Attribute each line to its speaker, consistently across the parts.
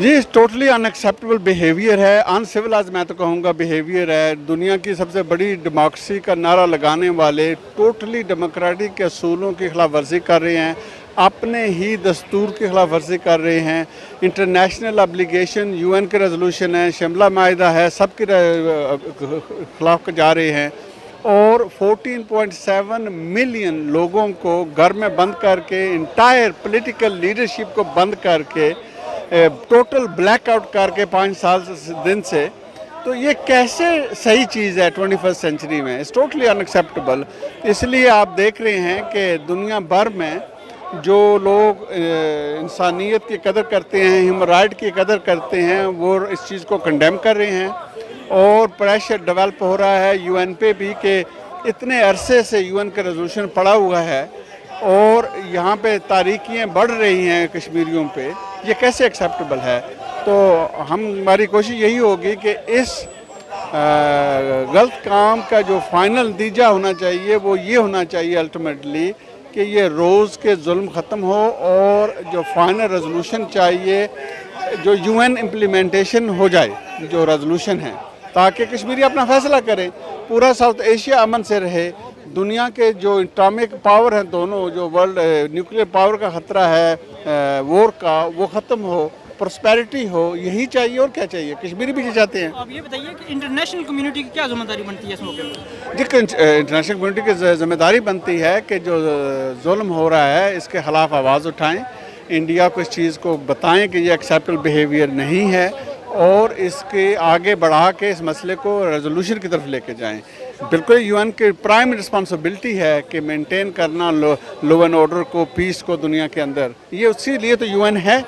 Speaker 1: جی totally ان acceptable behaviour ہے, انسویلائز میں تو کہوں گا بیہیویئر ہے. دنیا کی سب سے بڑی ڈیموکریسی کا نعرہ لگانے والے ٹوٹلی ڈیموکریٹک کے اصولوں کی خلاف ورزی کر رہے ہیں, اپنے ہی دستور کی خلاف ورزی کر رہے ہیں. انٹرنیشنل ابلیگیشن یو این کے ریزولوشن ہے, شملہ معاہدہ ہے, سب کے خلاف جا رہے ہیں. اور 14.7 ملین لوگوں کو گھر میں بند کر کے, انٹائر پولیٹیکل لیڈرشپ کو بند کر کے, ٹوٹل بلیک آؤٹ کر کے 5 سال دن سے, تو یہ کیسے صحیح چیز ہے 21st سینچری میں؟ It's totally unacceptable. اس لیے آپ دیکھ رہے ہیں کہ دنیا بھر میں جو لوگ انسانیت کی قدر کرتے ہیں, ہیومن رائٹ کی قدر کرتے ہیں, وہ اس چیز کو کنڈیم کر رہے ہیں. اور پریشر ڈیولپ ہو رہا ہے یو این پہ بھی کہ اتنے عرصے سے یو این کا ریزولوشن پڑا ہوا ہے اور یہاں پہ تاریکیاں بڑھ رہی ہیں کشمیریوں پہ, یہ کیسے ایکسیپٹیبل ہے؟ تو ہماری کوشش یہی ہوگی کہ اس غلط کام کا جو فائنل نتیجہ ہونا چاہیے وہ یہ ہونا چاہیے الٹیمیٹلی کہ یہ روز کے ظلم ختم ہو, اور جو فائنل ریزولوشن چاہیے جو یو این امپلیمنٹیشن ہو جائے جو ریزولوشن ہے, تاکہ کشمیری اپنا فیصلہ کریں, پورا ساؤتھ ایشیا امن سے رہے. دنیا کے جو اٹامک پاور ہیں دونوں, جو ورلڈ نیوکلیر پاور کا خطرہ ہے وار کا, وہ ختم ہو, پراسپیرٹی ہو, یہی چاہیے. اور کیا چاہیے؟ کشمیری بھی یہ چاہتے ہیں.
Speaker 2: آپ یہ بتائیے کہ انٹرنیشنل کمیونٹی کی کیا ذمہ داری بنتی ہے اس موقع پر؟
Speaker 1: جی انٹرنیشنل کمیونٹی کی ذمہ داری بنتی ہے کہ جو ظلم ہو رہا ہے اس کے خلاف آواز اٹھائیں, انڈیا کو اس چیز کو بتائیں کہ یہ ایکسیپٹیبل بیہیویئر نہیں ہے, اور اس کے آگے بڑھا کے اس مسئلے کو ریزولوشن کی طرف لے کے جائیں. بالکل یو این کی پرائم رسپانسبلٹی ہے کہ مینٹین کرنا لو اینڈ آرڈر کو, پیس کو دنیا کے اندر. یہ اسی لیے تو یو این ہے.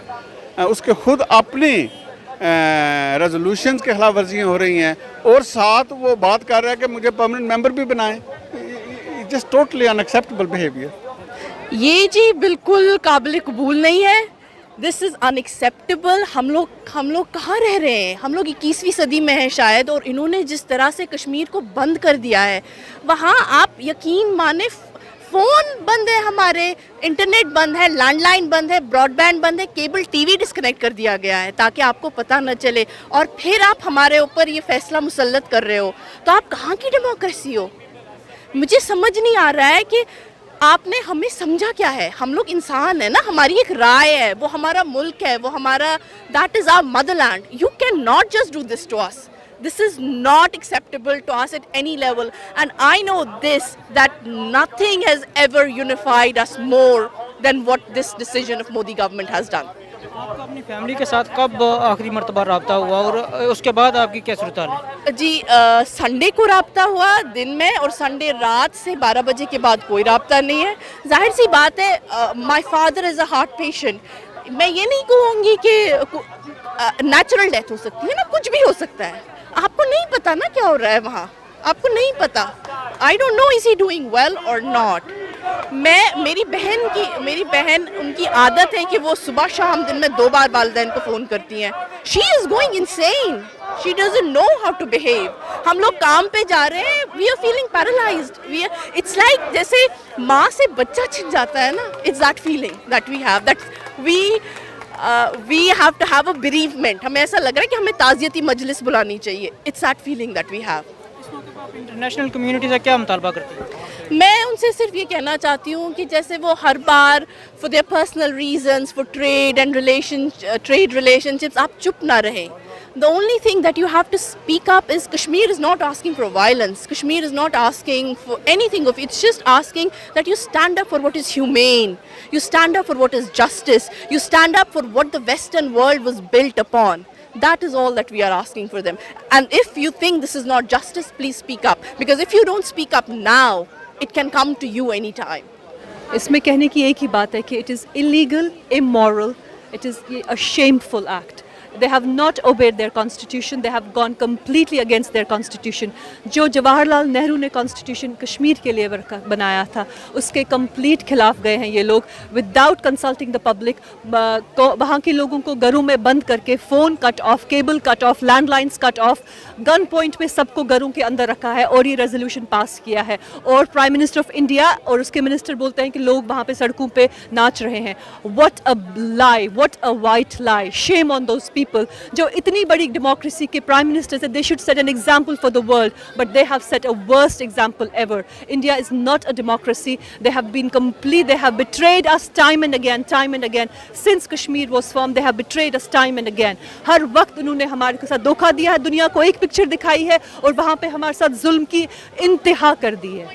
Speaker 1: اس کے خود اپنی ریزولوشنز کے خلاف ورزیاں ہو رہی ہیں, اور ساتھ وہ بات کر رہا ہے کہ مجھے پرماننٹ ممبر بھی بنائیں. جسٹ ٹوٹلی ان ایکسیپٹیبل بیہیویئر.
Speaker 3: یہ جی بالکل قابل قبول نہیں ہے. دس از ان ایکسیپٹیبل. ہم لوگ کہاں رہ رہے ہیں؟ ہم لوگ 21ویں صدی میں ہیں شاید, اور انہوں نے جس طرح سے کشمیر کو بند کر دیا ہے, وہاں آپ یقین مانیں فون بند ہے ہمارے, انٹرنیٹ بند ہے, لینڈ لائن بند ہے, براڈ بینڈ بند ہے, کیبل ٹی وی ڈسکنیکٹ کر دیا گیا ہے تاکہ آپ کو پتہ نہ چلے, اور پھر آپ ہمارے اوپر یہ فیصلہ مسلط کر رہے ہو. تو آپ کہاں کی ڈیموکریسی ہو؟ مجھے سمجھ نہیں آ رہا ہے کہ آپ نے ہمیں سمجھا کیا ہے. ہم لوگ انسان ہیں نا, ہماری ایک رائے ہے, وہ ہمارا ملک ہے, وہ ہمارا, that is our motherland. You can not just do this to us. This is not acceptable to us at any level, and I know this, that nothing has ever unified us more than what this decision of Modi government has done.
Speaker 2: آپ کا اپنی family کے ساتھ کب آخری مرتبہ رابطہ ہوا, اور اس کے بعد آپ کی کیا صورتحال ہے؟
Speaker 3: جی سنڈے کو رابطہ ہوا دن میں, اور سنڈے رات سے 12 بجے کے بعد کوئی رابطہ نہیں ہے. ظاہر سی بات ہے, my father is a heart patient. میں یہ نہیں کہوں گی کہ نیچرل ڈیتھ ہو سکتی ہے نا, کچھ بھی ہو سکتا ہے. آپ کو نہیں پتا نا کیا ہو رہا ہے وہاں, آپ کو نہیں پتا. I don't know is he doing well اور ناٹ. میری بہن ان کی عادت ہے کہ وہ صبح شام دن میں 2 بار والدین کو فون کرتی ہیں. She is going insane. She doesn't know how to behave. ہم لوگ کام پہ جا رہے ہیں, we are feeling paralysed. It's like جیسے ماں سے بچہ چھن جاتا ہے نا, it's that feeling that we have, that we have to have a bereavement. ہمیں ایسا لگ رہا ہے کہ ہمیں تعزیتی مجلس بلانی چاہیے. It's that feeling that we have.
Speaker 2: اس موقع پر آپ انٹرنیشنل کمیونٹی سے کیا مطالبہ کرتے ہیں؟
Speaker 3: میں ان سے صرف یہ کہنا چاہتی ہوں کہ جیسے وہ ہر بار for their personal reasons, for trade relationships, آپ چپ نہ رہیں. The only thing that you have to speak up is Kashmir is not asking for violence. Kashmir is not asking for anything of it. It's just asking that you stand up for what is humane. You stand up for what is justice. You stand up for what the Western world was built upon. That is all that we are asking for them. And if you think this is not justice, please speak up. Because if you don't speak up now, it can come to you anytime.
Speaker 4: اس میں کہنے کی ایک ہی بات ہے کہ it is illegal, immoral, it is a shameful act. They have not obeyed their constitution. They have gone completely against their constitution. جو جواہر لال نہرو نے constitution Kashmir کے لیے بنایا تھا, اس کے complete خلاف گئے ہیں یہ لوگ, without consulting the public. وہاں کے لوگوں کو گھروں میں بند کر کے phone cut off, cable cut off, land lines cut off, gun point پہ سب کو گھروں کے اندر رکھا ہے, اور یہ ریزولوشن پاس کیا ہے. اور پرائم منسٹر آف انڈیا اور اس کے منسٹر بولتے ہیں کہ لوگ وہاں پہ سڑکوں پہ ناچ رہے ہیں. What a lie, what a white lie. Shame on those people. people جو اتنی بڑی ڈیموکریسی کے پرائم منسٹر سے, they should set an example for the world, but they have set a worst example ever. India is not a democracy. They have been complete, they have betrayed us time and again. Since Kashmir was formed, they have betrayed us time and again. ہر وقت انہوں نے ہمارے ساتھ دھوکہ دیا ہے, دنیا کو ایک پکچر دکھائی ہے اور وہاں پہ ہمارے ساتھ ظلم کی انتہا کر دی ہے.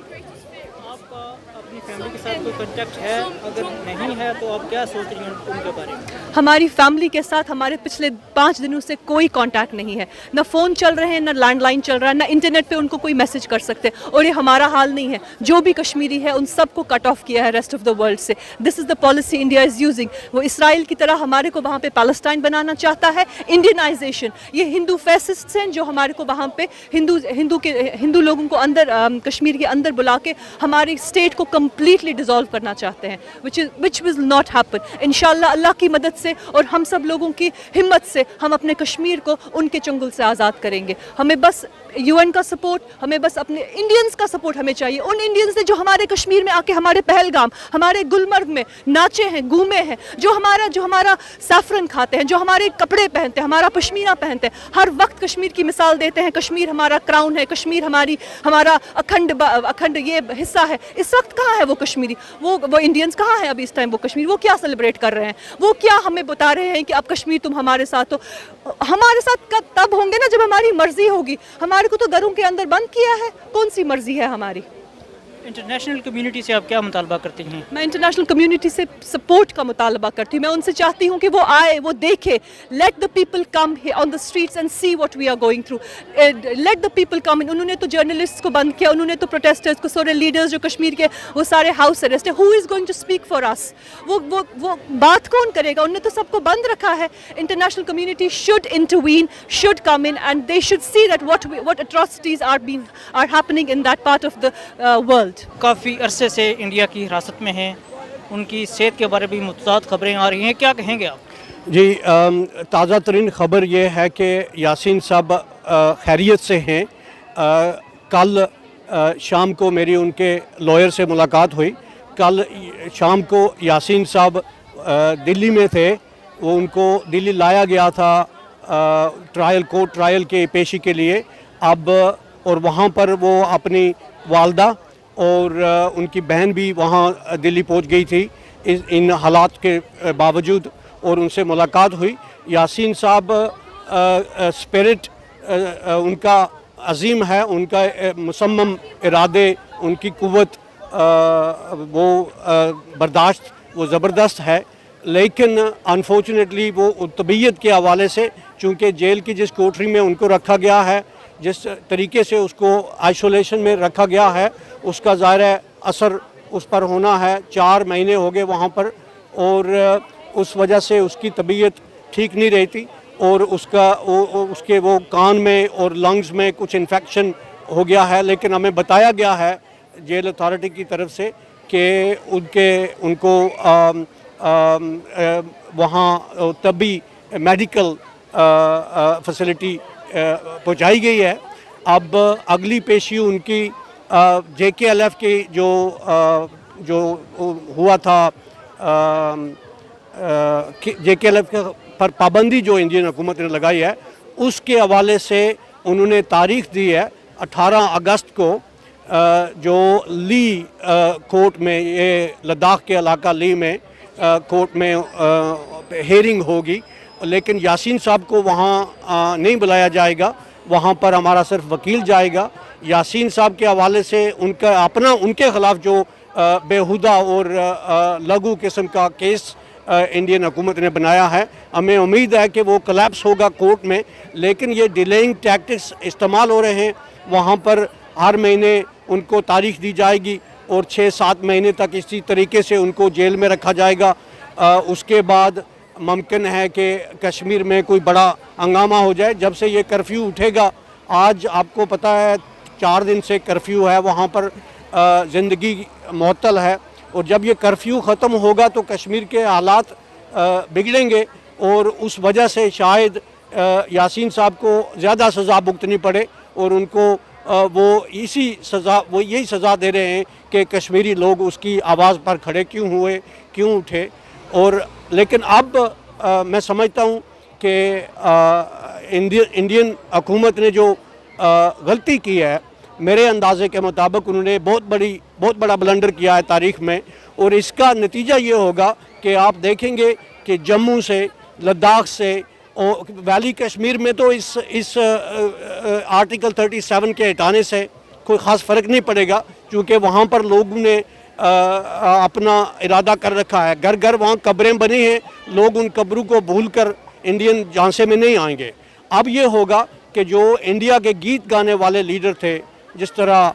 Speaker 2: آپ کا اپنی فیملی کے ساتھ کوئی کنٹیکٹ ہے؟ اگر نہیں ہے تو آپ کیا سوچ رہی ہیں ان کے بارے میں؟
Speaker 4: ہماری فیملی کے ساتھ ہمارے پچھلے 5 دنوں سے کوئی کانٹیکٹ نہیں ہے, نہ فون چل رہے ہیں, نہ لینڈ لائن چل رہا ہے, نہ انٹرنیٹ پہ ان کو کوئی میسج کر سکتے. اور یہ ہمارا حال نہیں ہے, جو بھی کشمیری ہے ان سب کو کٹ آف کیا ہے ریسٹ آف دا ورلڈ سے. This is the policy India is using. وہ اسرائیل کی طرح ہمارے کو وہاں پہ پیلسٹائن بنانا چاہتا ہے, انڈینائزیشن. یہ ہندو فیسسٹس ہیں جو ہمارے کو وہاں پہ ہندو لوگوں کو اندر کشمیر کے اندر بلا کے ہماری اسٹیٹ کو کمپلیٹلی ڈیزالو کرنا چاہتے ہیں, which will not happen. انشاءاللہ اللہ کی مدد سے اور ہم سب لوگوں کی ہمت سے ہم اپنے کشمیر کو ان کے چنگل سے آزاد کریں گے. ہمیں بس UN کا سپورٹ, ہمیں بس اپنے انڈینز کا سپورٹ ہمیں چاہیے. ان انڈینز نے جو ہمارے کشمیر میں آ کے ہمارے پہلگام, ہمارے گلمرگ میں ناچے ہیں, گھومے ہیں, جو ہمارا سیفرن کھاتے ہیں, جو ہمارے کپڑے پہنتے ہیں, ہمارا پشمینہ پہنتے ہیں, ہر وقت کشمیر کی مثال دیتے ہیں. کشمیر ہمارا کراؤن ہے, کشمیر ہمارا اکھنڈ یہ حصہ ہے. اس وقت کہاں ہے وہ کشمیری؟ وہ انڈینز کہاں ہیں ابھی اس ٹائم؟ وہ کشمیر وہ کیا سیلیبریٹ کر رہے ہیں؟ وہ کیا ہمیں بتا رہے ہیں کہ اب کشمیر تم ہمارے ساتھ ہو؟ ہمارے ساتھ تب ہوں گے نا جب ہماری مرضی ہوگی. ہمارے کو تو گھروں کے اندر بند کیا ہے, کون سی مرضی ہے ہماری؟
Speaker 2: انٹرنیشنل کمیونٹی سے آپ کیا مطالبہ کرتی ہیں؟
Speaker 4: میں انٹرنیشنل کمیونٹی سے سپورٹ کا مطالبہ کرتی ہوں. میں ان سے چاہتی ہوں کہ وہ آئے, وہ دیکھے. Let the people come on the streets and see what we are going through. Let the people come. انہوں نے تو جرنلسٹ کو بند کیا, انہوں نے تو پروٹیسٹرز کو, سارے لیڈرز جو کشمیر کے وہ سارے ہاؤس اریسٹ ہے. Who is going to speak for us? وہ بات کون کرے گا؟ انہوں نے تو سب کو بند رکھا ہے. International community should intervene, should come in and they should see that what atrocities are happening in that part of the world.
Speaker 2: کافی عرصے سے انڈیا کی حراست میں ہیں, ان کی صحت کے بارے میں بھی متضاد خبریں آ رہی ہیں, کیا کہیں گے آپ؟
Speaker 5: جی, تازہ ترین خبر یہ ہے کہ یاسین صاحب خیریت سے ہیں. کل شام کو میری ان کے لائر سے ملاقات ہوئی. کل شام کو یاسین صاحب دلی میں تھے, وہ ان کو دلی لایا گیا تھا کورٹ ٹرائل کے پیشی کے لیے. اب اور وہاں پر وہ اپنی والدہ اور ان کی بہن بھی وہاں دلی پہنچ گئی تھی ان حالات کے باوجود, اور ان سے ملاقات ہوئی. یاسین صاحب اسپرٹ ان کا عظیم ہے, ان کا مصمم ارادے, ان کی قوت, وہ برداشت وہ زبردست ہے. لیکن انفارچونیٹلی وہ طبیعت کے حوالے سے, چونکہ جیل کی جس کوٹری میں ان کو رکھا گیا ہے, جس طریقے سے اس کو آئسولیشن میں رکھا گیا ہے, اس کا ظاہر اثر اس پر ہونا ہے. 4 مہینے ہو گئے وہاں پر, اور اس وجہ سے اس کی طبیعت ٹھیک نہیں رہتی, اور اس کے وہ کان میں اور لنگز میں کچھ انفیکشن ہو گیا ہے. لیکن ہمیں بتایا گیا ہے جیل اتھارٹی کی طرف سے کہ ان کو وہاں طبی میڈیکل فیسلٹی پہنچائی گئی ہے. اب اگلی پیشی ان کی JKLF کی جو ہوا تھا, JKLF پر پابندی جو انڈین حکومت نے لگائی ہے, اس کے حوالے سے انہوں نے تاریخ دی ہے 18 اگست کو, جو لی کورٹ میں, یہ لداخ کے علاقہ لی میں کورٹ میں ہیئرنگ ہوگی. لیکن یاسین صاحب کو وہاں نہیں بلایا جائے گا, وہاں پر ہمارا صرف وکیل جائے گا. یاسین صاحب کے حوالے سے ان کے خلاف جو بیہودہ اور لگو قسم کا کیس انڈین حکومت نے بنایا ہے, ہمیں امید ہے کہ وہ کلیپس ہوگا کورٹ میں. لیکن یہ ڈیلیئنگ ٹیکٹکس استعمال ہو رہے ہیں. وہاں پر ہر مہینے ان کو تاریخ دی جائے گی, اور 6-7 مہینے تک اسی طریقے سے ان کو جیل میں رکھا جائے گا. اس کے بعد ممکن ہے کہ کشمیر میں کوئی بڑا ہنگامہ ہو جائے. جب سے یہ کرفیو اٹھے گا, آج آپ کو پتہ ہے 4 دن سے کرفیو ہے وہاں پر, زندگی معطل ہے. اور جب یہ کرفیو ختم ہوگا تو کشمیر کے حالات بگڑیں گے, اور اس وجہ سے شاید یاسین صاحب کو زیادہ سزا بھگتنی پڑے, اور ان کو وہ یہی سزا دے رہے ہیں کہ کشمیری لوگ اس کی آواز پر کھڑے کیوں ہوئے, کیوں اٹھے. اور لیکن اب میں سمجھتا ہوں کہ انڈین حکومت نے جو غلطی کی ہے، میرے اندازے کے مطابق انہوں نے بہت بڑا بلنڈر کیا ہے تاریخ میں، اور اس کا نتیجہ یہ ہوگا کہ آپ دیکھیں گے کہ جموں سے، لداخ سے اور ویلی کشمیر میں تو اس آرٹیکل 37 کے ہٹانے سے کوئی خاص فرق نہیں پڑے گا، کیونکہ وہاں پر لوگوں نے اپنا ارادہ کر رکھا ہے. گھر گھر وہاں قبریں بنی ہیں، لوگ ان قبروں کو بھول کر انڈین جھانسے میں نہیں آئیں گے. اب یہ ہوگا کہ جو انڈیا کے گیت گانے والے لیڈر تھے، جس طرح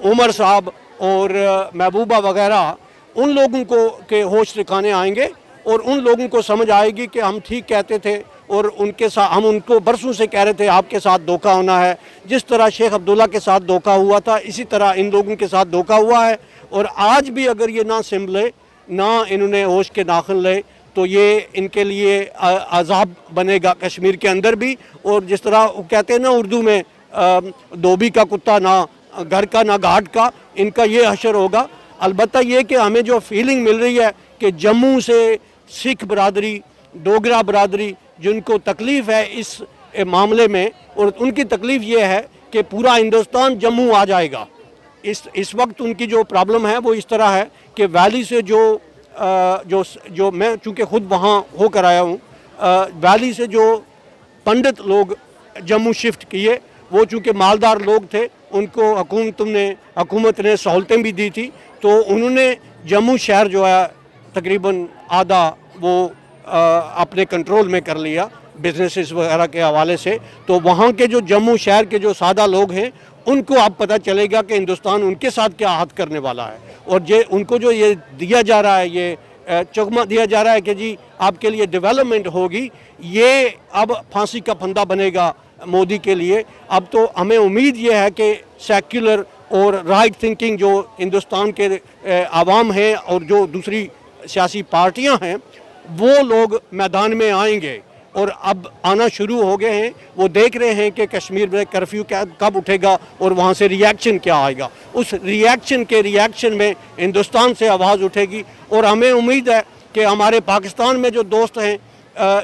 Speaker 5: عمر صاحب اور محبوبہ وغیرہ، ان لوگوں کو کے ہوش ٹھکانے آئیں گے اور ان لوگوں کو سمجھ آئے گی کہ ہم ٹھیک کہتے تھے، اور ان کے ساتھ ہم ان کو برسوں سے کہہ رہے تھے آپ کے ساتھ دھوکہ ہونا ہے. جس طرح شیخ عبداللہ کے ساتھ دھوکہ ہوا تھا، اسی طرح ان لوگوں کے ساتھ دھوکہ ہوا ہے. اور آج بھی اگر یہ نہ سنبھلے، نہ انہوں نے ہوش کے ناخن لے، تو یہ ان کے لیے عذاب بنے گا کشمیر کے اندر بھی. اور جس طرح کہتے ہیں نا اردو میں، دھوبی کا کتا نہ گھر کا نہ گھاٹ کا، ان کا یہ حشر ہوگا. البتہ یہ کہ ہمیں جو فیلنگ مل رہی ہے کہ جموں سے سکھ برادری، ڈوگرا برادری، جن کو تکلیف ہے اس معاملے میں، اور ان کی تکلیف یہ ہے کہ پورا ہندوستان جموں آ جائے گا. اس وقت ان کی جو پرابلم ہے وہ اس طرح ہے کہ ویلی سے جو میں چونکہ خود وہاں ہو کر آیا ہوں، ویلی سے جو پنڈت لوگ جموں شفٹ کیے، وہ چونکہ مالدار لوگ تھے، ان کو حکومت نے سہولتیں بھی دی تھی، تو انہوں نے جموں شہر جو ہے تقریباً آدھا وہ اپنے کنٹرول میں کر لیا بزنسز وغیرہ کے حوالے سے. تو وہاں کے جو جموں شہر کے جو سادہ لوگ ہیں، ان کو اب پتہ چلے گا کہ ہندوستان ان کے ساتھ کیا عہد کرنے والا ہے. اور ان کو جو یہ دیا جا رہا ہے، یہ چکمہ دیا جا رہا ہے کہ جی آپ کے لیے ڈیولپمنٹ ہوگی، یہ اب پھانسی کا پھندا بنے گا مودی کے لیے. اب تو ہمیں امید یہ ہے کہ سیکولر اور رائٹ تھنکنگ جو ہندوستان کے عوام ہیں اور جو دوسری سیاسی پارٹیاں ہیں، وہ لوگ میدان میں آئیں گے، اور اب آنا شروع ہو گئے ہیں. وہ دیکھ رہے ہیں کہ کشمیر میں کرفیو کب اٹھے گا اور وہاں سے ریاکشن کیا آئے گا. اس ریاکشن میں ہندوستان سے آواز اٹھے گی. اور ہمیں امید ہے کہ ہمارے پاکستان میں جو دوست ہیں،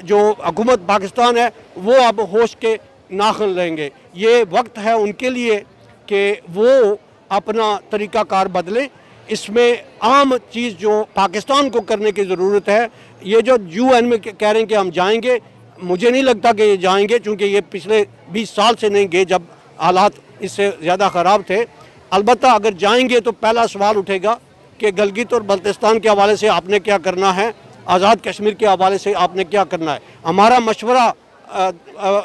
Speaker 5: جو حکومت پاکستان ہے، وہ اب ہوش کے ناخن لیں گے. یہ وقت ہے ان کے لیے کہ وہ اپنا طریقہ کار بدلیں. اس میں عام چیز جو پاکستان کو کرنے کی ضرورت ہے، یہ جو UN میں کہہ رہے ہیں کہ ہم جائیں گے، مجھے نہیں لگتا کہ یہ جائیں گے، چونکہ یہ پچھلے 20 سال سے نہیں گئے جب حالات اس سے زیادہ خراب تھے. البتہ اگر جائیں گے تو پہلا سوال اٹھے گا کہ گلگت اور بلتستان کے حوالے سے آپ نے کیا کرنا ہے، آزاد کشمیر کے حوالے سے آپ نے کیا کرنا ہے. ہمارا مشورہ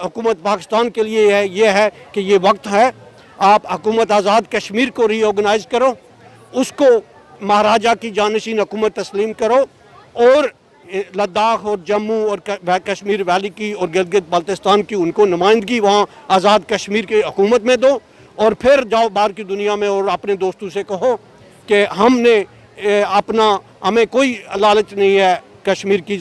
Speaker 5: حکومت پاکستان کے لیے یہ ہے کہ یہ وقت ہے، آپ حکومت آزاد کشمیر کو ری آرگنائز کرو، اس کو مہاراجہ کی جانشین حکومت تسلیم کرو، اور لداخ اور جموں اور کشمیر ویلی کی اور گلگت بلتستان کی ان کو نمائندگی وہاں آزاد کشمیر کی حکومت میں دو. اور پھر جاؤ باہر کی دنیا میں اور اپنے دوستوں سے کہو کہ ہمیں کوئی لالچ نہیں ہے کشمیر کی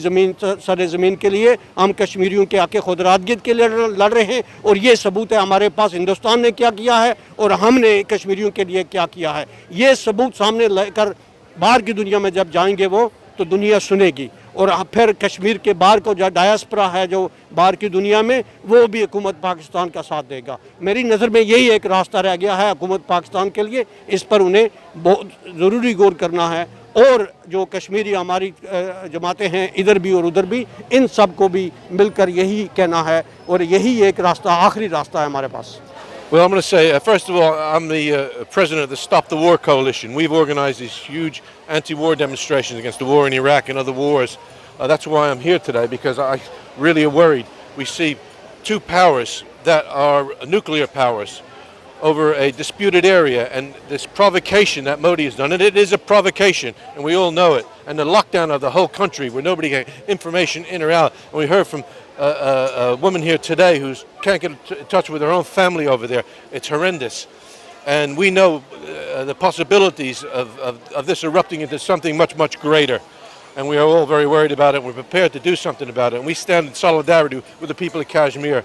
Speaker 5: سر زمین کے لیے. ہم کشمیریوں کے حق خودارادگی کے لیے لڑ رہے ہیں، اور یہ ثبوت ہے ہمارے پاس ہندوستان نے کیا کیا ہے اور ہم نے کشمیریوں کے لیے کیا کیا ہے. یہ ثبوت سامنے لے کر باہر کی دنیا میں جب جائیں گے وہ تو دنیا سنے گی. اور پھر کشمیر کے باہر کو جو ڈائسپرا ہے جو باہر کی دنیا میں، وہ بھی حکومت پاکستان کا ساتھ دے گا. میری نظر میں یہی ایک راستہ رہ گیا ہے حکومت پاکستان کے لیے. اس پر انہیں بہت ضروری غور کرنا ہے. اور جو کشمیری ہماری جماعتیں ہیں ادھر بھی اور ادھر بھی، ان سب کو بھی مل کر یہی کہنا ہے، اور یہی ایک راستہ، آخری راستہ ہے ہمارے پاس.
Speaker 6: Well, I'm going to say, first of all, I'm the president of the Stop the War Coalition. We've organized these huge anti-war demonstrations against the war in Iraq and other wars. That's why I'm here today, because I really am worried. We see two powers that are nuclear powers over a disputed area, and this provocation that Modi has done, and it is a provocation, and we all know it, and the lockdown of the whole country where nobody can get information in or out. And we heard from a woman here today who can't get in touch with her own family over there. It's horrendous. And we know the possibilities of this erupting into something much, much greater. And we are all very worried about it. We're prepared to do something about it. And we stand in solidarity with the people of Kashmir.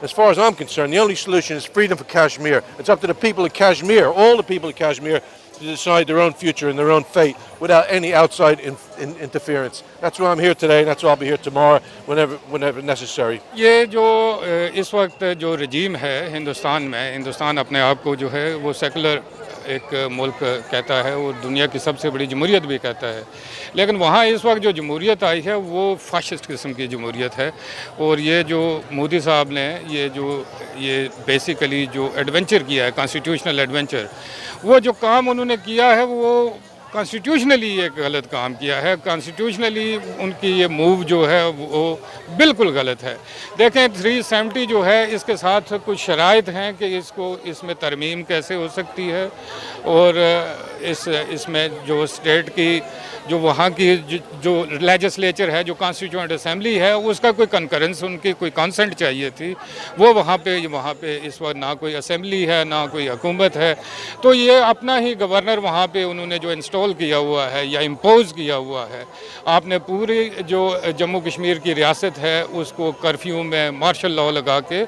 Speaker 6: As far as I'm concerned, the only solution is freedom for Kashmir. It's up to the people of Kashmir, all the people of Kashmir, to decide their own future and their own fate without any outside interference. That's why I'm here today, and that's why I'll be here tomorrow whenever necessary.
Speaker 7: یہ جو اس وقت جو رجیم ہے ہندوستان میں، ہندوستان اپنے آپ کو جو ہے وہ سیکولر ایک ملک کہتا ہے اور دنیا کی سب سے بڑی جمہوریت بھی کہتا ہے، لیکن وہاں اس وقت جو جمہوریت آئی ہے وہ فاشسٹ قسم کی جمہوریت ہے. اور یہ جو مودی صاحب نے یہ بیسیکلی جو ایڈونچر کیا ہے، کانسٹیٹیوشنل ایڈونچر، وہ جو کام انہوں نے کیا ہے وہ کانسٹیٹیوشنلی ایک غلط کام کیا ہے. کانسٹیٹیوشنلی ان کی یہ موو جو ہے وہ بالکل غلط ہے. دیکھیں 370 جو ہے اس کے ساتھ کچھ شرائط ہیں کہ اس میں ترمیم کیسے ہو سکتی ہے، اور اس میں جو اسٹیٹ کی جو وہاں کی جو لیجسلیچر ہے، جو کانسٹیٹیوئنٹ اسمبلی ہے، اس کا کوئی کنکرنس، ان کی کوئی کانسنٹ چاہیے تھی. وہ وہاں پہ اس وقت نہ کوئی اسمبلی ہے نہ کوئی حکومت ہے. تو یہ اپنا ہی گورنر وہاں پہ انہوں نے جو انسٹال کیا ہوا ہے یا امپوز کیا ہوا ہے. آپ نے پوری جو جموں کشمیر کی ریاست ہے اس کو کرفیو میں مارشل لاء لگا کے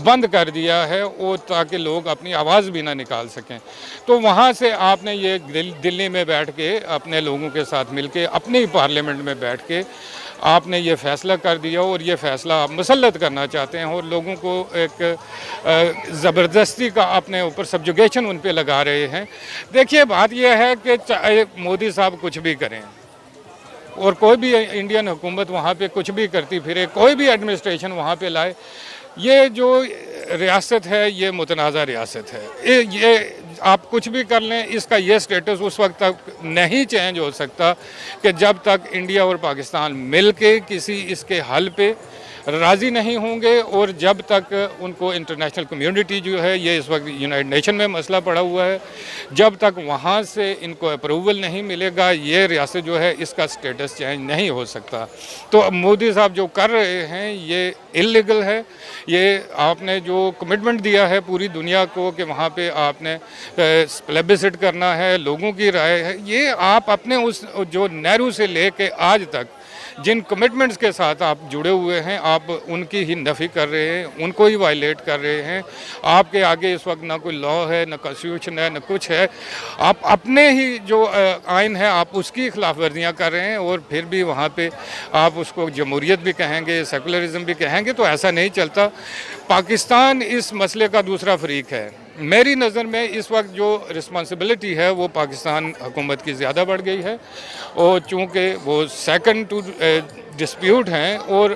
Speaker 7: بند کر دیا ہے، اور تاکہ لوگ اپنی آواز بھی نہ نکال سکیں. تو وہاں سے آپ نے یہ دلی میں بیٹھ کے اپنے لوگوں کے ساتھ مل کے اپنے ہی پارلیمنٹ میں بیٹھ کے آپ نے یہ فیصلہ کر دیا، اور یہ فیصلہ آپ مسلط کرنا چاہتے ہیں اور لوگوں کو ایک زبردستی کا اپنے اوپر سبجوگیشن ان پہ لگا رہے ہیں. دیکھیے بات یہ ہے کہ چاہے مودی صاحب کچھ بھی کریں اور کوئی بھی انڈین حکومت وہاں پہ کچھ بھی کرتی پھرے، کوئی بھی ایڈمنسٹریشن وہاں پہ لائے، یہ جو ریاست ہے یہ متنازع ریاست ہے. یہ آپ کچھ بھی کر لیں، اس کا یہ سٹیٹس اس وقت تک نہیں چینج ہو سکتا کہ جب تک انڈیا اور پاکستان مل کے کسی اس کے حل پہ راضی نہیں ہوں گے، اور جب تک ان کو انٹرنیشنل کمیونٹی جو ہے، یہ اس وقت یونائٹڈ نیشن میں مسئلہ پڑا ہوا ہے، جب تک وہاں سے ان کو اپروول نہیں ملے گا، یہ ریاست جو ہے اس کا سٹیٹس چینج نہیں ہو سکتا. تو مودی صاحب جو کر رہے ہیں یہ اللیگل ہے. یہ آپ نے جو کمٹمنٹ دیا ہے پوری دنیا کو کہ وہاں پہ آپ نے پلیبسٹ کرنا ہے، لوگوں کی رائے ہے، یہ آپ اپنے اس جو نہرو سے لے کے آج تک جن کمٹمنٹس کے ساتھ آپ جڑے ہوئے ہیں، آپ ان کی ہی نفی کر رہے ہیں، ان کو ہی وائلیٹ کر رہے ہیں. آپ کے آگے اس وقت نہ کوئی لاء ہے، نہ کانسٹیٹیوشن ہے، نہ کچھ ہے. آپ اپنے ہی جو آئین ہے آپ اس کی خلاف ورزیاں کر رہے ہیں، اور پھر بھی وہاں پہ آپ اس کو جمہوریت بھی کہیں گے، سیکولرزم بھی کہیں گے. تو ایسا نہیں چلتا. پاکستان اس مسئلے کا دوسرا فریق ہے. میری نظر میں اس وقت جو رسپانسبلٹی ہے وہ پاکستان حکومت کی زیادہ بڑھ گئی ہے، اور چونکہ وہ سیکنڈ ٹو ڈسپیوٹ ہیں، اور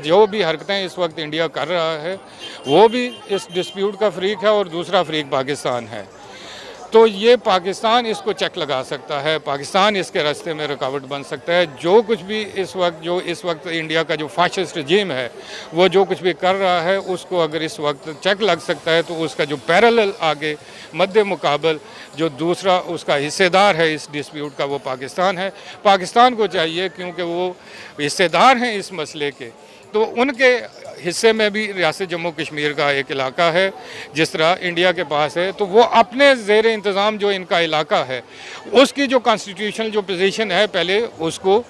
Speaker 7: جو بھی حرکتیں اس وقت انڈیا کر رہا ہے وہ بھی اس ڈسپیوٹ کا فریق ہے، اور دوسرا فریق پاکستان ہے. تو یہ پاکستان اس کو چیک لگا سکتا ہے، پاکستان اس کے راستے میں رکاوٹ بن سکتا ہے. جو کچھ بھی اس وقت انڈیا کا جو فاشسٹ رجیم ہے وہ جو کچھ بھی کر رہا ہے اس کو اگر اس وقت چیک لگ سکتا ہے تو اس کا جو پیرالل آگے مد مقابل جو دوسرا اس کا حصے دار ہے اس ڈسپیوٹ کا وہ پاکستان ہے. پاکستان کو چاہیے، کیونکہ وہ حصے دار ہیں اس مسئلے کے، تو ان کے حصے میں بھی ریاست جموں کشمیر کا ایک علاقہ ہے جس طرح انڈیا کے پاس ہے، تو وہ اپنے زیر انتظام جو ان کا علاقہ ہے اس کی جو کانسٹیٹیوشنل جو پوزیشن ہے پہلے اس کو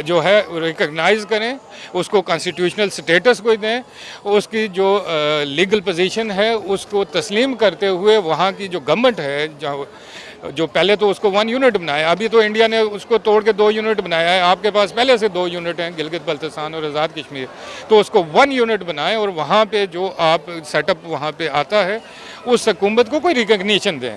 Speaker 7: جو ہے ریکگنائز کریں، اس کو کانسٹیٹیوشنل سٹیٹس کو دیں، اس کی جو لیگل پوزیشن ہے اس کو تسلیم کرتے ہوئے وہاں کی جو گورنمنٹ ہے جو پہلے تو اس کو 1 یونٹ بنایا، ابھی تو انڈیا نے اس کو توڑ کے 2 یونٹ بنایا ہے. آپ کے پاس پہلے سے 2 یونٹ ہیں، گلگت بلتستان اور آزاد کشمیر، تو اس کو 1 یونٹ بنائیں، اور وہاں پہ جو آپ سیٹ اپ وہاں پہ آتا ہے اس حکومت کو کوئی ریکگنیشن دیں،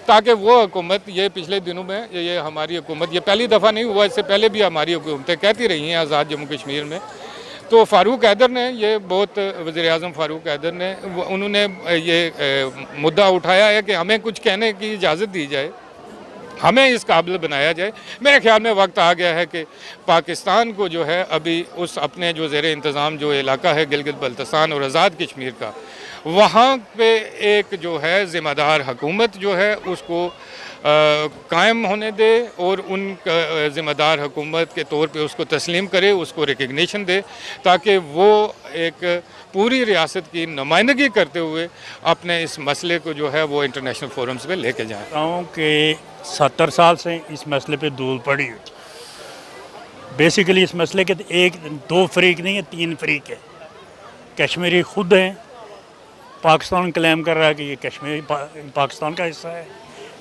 Speaker 7: تاکہ وہ حکومت یہ پچھلے دنوں میں یہ ہماری حکومت یہ پہلی دفعہ نہیں ہوا، اس سے پہلے بھی ہماری حکومتیں کہتی رہی ہیں آزاد جموں کشمیر میں. تو فاروق حیدر نے یہ بہت وزیر اعظم فاروق حیدر نے انہوں نے یہ مدعا اٹھایا ہے کہ ہمیں کچھ کہنے کی اجازت دی جائے، ہمیں اس قابل بنایا جائے. میرے خیال میں وقت آ گیا ہے کہ پاکستان کو جو ہے ابھی اس اپنے جو زیر انتظام جو علاقہ ہے گلگت بلتستان اور آزاد کشمیر کا، وہاں پہ ایک جو ہے ذمہ دار حکومت جو ہے اس کو قائم ہونے دے، اور ان کا ذمہ دار حکومت کے طور پہ اس کو تسلیم کرے، اس کو ریکگنیشن دے، تاکہ وہ ایک پوری ریاست کی نمائندگی کرتے ہوئے اپنے اس مسئلے کو جو ہے وہ انٹرنیشنل فورمز پہ لے کے جائیں.
Speaker 8: کہ 70 سال سے اس مسئلے پہ دھول پڑی ہوئی. بیسیکلی اس مسئلے کے 2 فریق نہیں ہے، 3 فریق ہے. کشمیری خود ہیں، پاکستان کلیم کر رہا ہے کہ یہ کشمیر پاکستان کا حصہ ہے.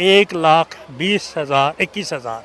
Speaker 8: 1,20,000